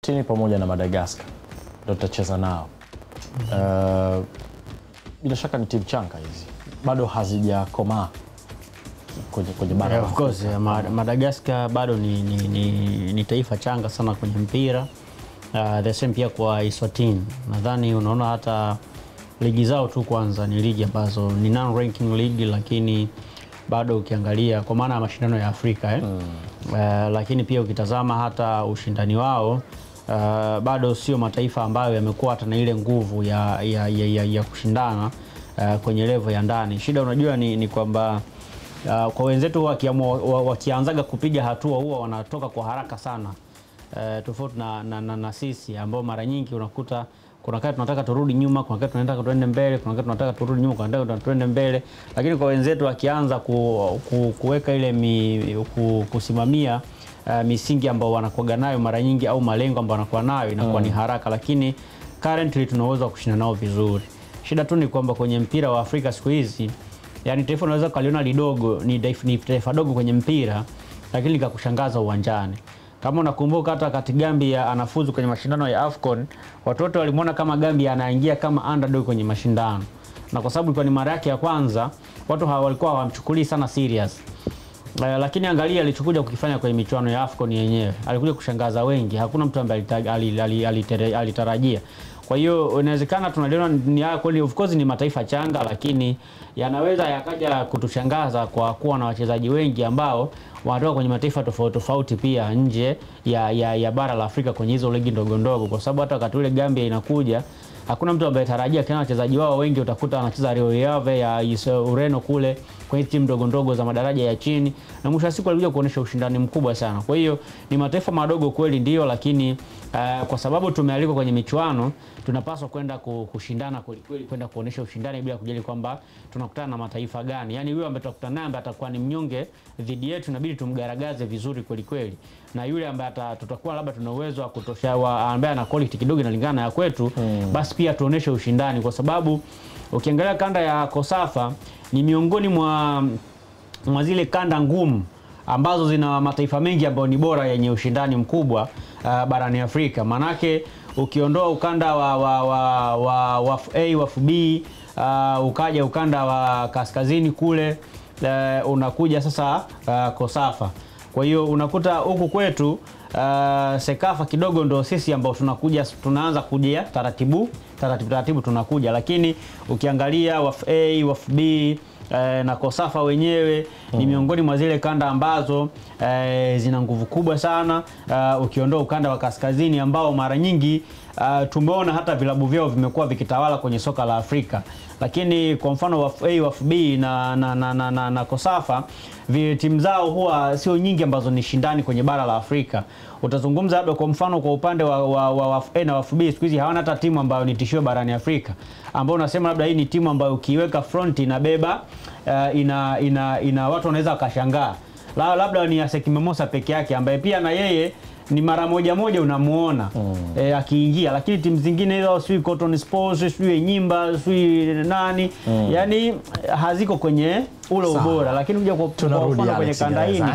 Eswatini pamoja na Madagascar ndio tutacheza nao. Bila shaka ni timu changa hizi, bado hazijakomaa kwenye bara. Of course, Madagascar bado ni taifa changa sana kwenye mpira. The same pia kwa Eswatini. Nadhani unaona hata ligi zao tu kwanza ni ligi ambazo ni non-ranking league, lakini bado ukiangalia kwa maana ya mashindano ya Afrika lakini pia ukitazama hata ushindani wao bado sio mataifa ambayo yamekuwa hata na ile nguvu ya kushindana kwenye level ya ndani. Shida unajua ni kwamba kwa wenzetu wakianzaga kupiga hatua huwa wanatoka kwa haraka sana, tofauti na sisi ambao mara nyingi unakuta kuna wakati tunataka turudi nyuma, kuna wakati tunataka tuende mbele, kuna wakati tunataka turudi nyuma, kuna wakati tunataka tuende mbele. Lakini kwa wenzetu wakianza kuweka ile kusimamia misingi ambao wanakuwa nayo mara nyingi au malengo ambao wanakuwa nayo inakuwa ni haraka, lakini currently tunaweza kushinda nao vizuri. Shida tu ni kwamba kwenye mpira wa Afrika siku hizi, yani taifa unaweza kaliona lidogo, ni taifa dogo kwenye mpira, lakini likakushangaza uwanjani. Kama unakumbuka hata wakati Gambia anafuzu kwenye mashindano ya AFCON, watu wote walimuona kama Gambia anaingia kama underdog kwenye mashindano. Na kwa sababu ilikuwa ni mara yake ya kwanza, watu walikuwa hawamchukulii sana serious. Lakini angalia alichokuja kukifanya kwenye michuano ya AFCON yenyewe. Alikuja kushangaza wengi. Hakuna mtu ambaye alitarajia. Kwa hiyo inawezekana tunaliona ni kweli, of course ni mataifa changa, lakini yanaweza yakaja kutushangaza kwa kuwa na wachezaji wengi ambao wanatoka kwenye mataifa tofauti pia nje ya bara la Afrika kwenye hizo ligi ndogo ndogo, kwa sababu hata wakati ule Gambia inakuja hakuna mtu ambaye tarajia kana wachezaji wao wengi utakuta anacheza Rio Ave ya Ureno kule kwenye timu ndogo ndogo za madaraja ya chini, na mwisho wa siku alikuja kuonesha ushindani mkubwa sana. Kwa hiyo ni mataifa madogo kweli ndio, lakini kwa sababu tumealikwa kwenye michuano tunapaswa kwenda kushindana kweli, kwenda kuonesha ushindani bila kujali kwamba tunakutana na mataifa gani. Yani yule ambaye tutakutana naye ambaye atakuwa ni mnyonge dhidi yetu inabidi tumgaragaze vizuri kweli, na yule ambaye tutakuwa labda tuna uwezo wa kutosha ambaye ana quality kidogo inalingana ya kwetu, basi pia tuoneshe ushindani, kwa sababu ukiangalia kanda ya Kosafa ni miongoni mwa zile kanda ngumu ambazo zina mataifa mengi ambayo ni bora yenye ushindani mkubwa barani Afrika. Manake ukiondoa ukanda wa WAF A, WAF B, ukaja ukanda wa kaskazini kule, unakuja sasa Kosafa. Kwa hiyo unakuta huku kwetu Sekafa kidogo ndo sisi ambao tunaanza kuja taratibu tunakuja, lakini ukiangalia WAF A, WAF B na Kosafa wenyewe ni miongoni mwa zile kanda ambazo zina nguvu kubwa sana. Ukiondoa ukanda wa kaskazini ambao mara nyingi tumeona hata vilabu vyao vimekuwa vikitawala kwenye soka la Afrika, lakini kwa mfano WAF A, WAF B na Kosafa timu zao huwa sio nyingi ambazo ni shindani kwenye bara la Afrika. Utazungumza labda kwa mfano kwa upande wa WAF A na WAF B, siku hizi hawana hata timu ambayo ni tishio barani Afrika, ambao unasema labda hii ni timu ambayo ukiweka front inabeba, ina watu wanaweza wakashangaa. Labda ni Asec Mimosas peke yake ambaye pia na yeye ni mara moja unamuona akiingia, lakini timu zingine hizo sui Cotton Sports, sui Nyimba, sui nani, yani haziko kwenye ule ubora. Lakini kuja kwa mfano kwenye kanda hii ni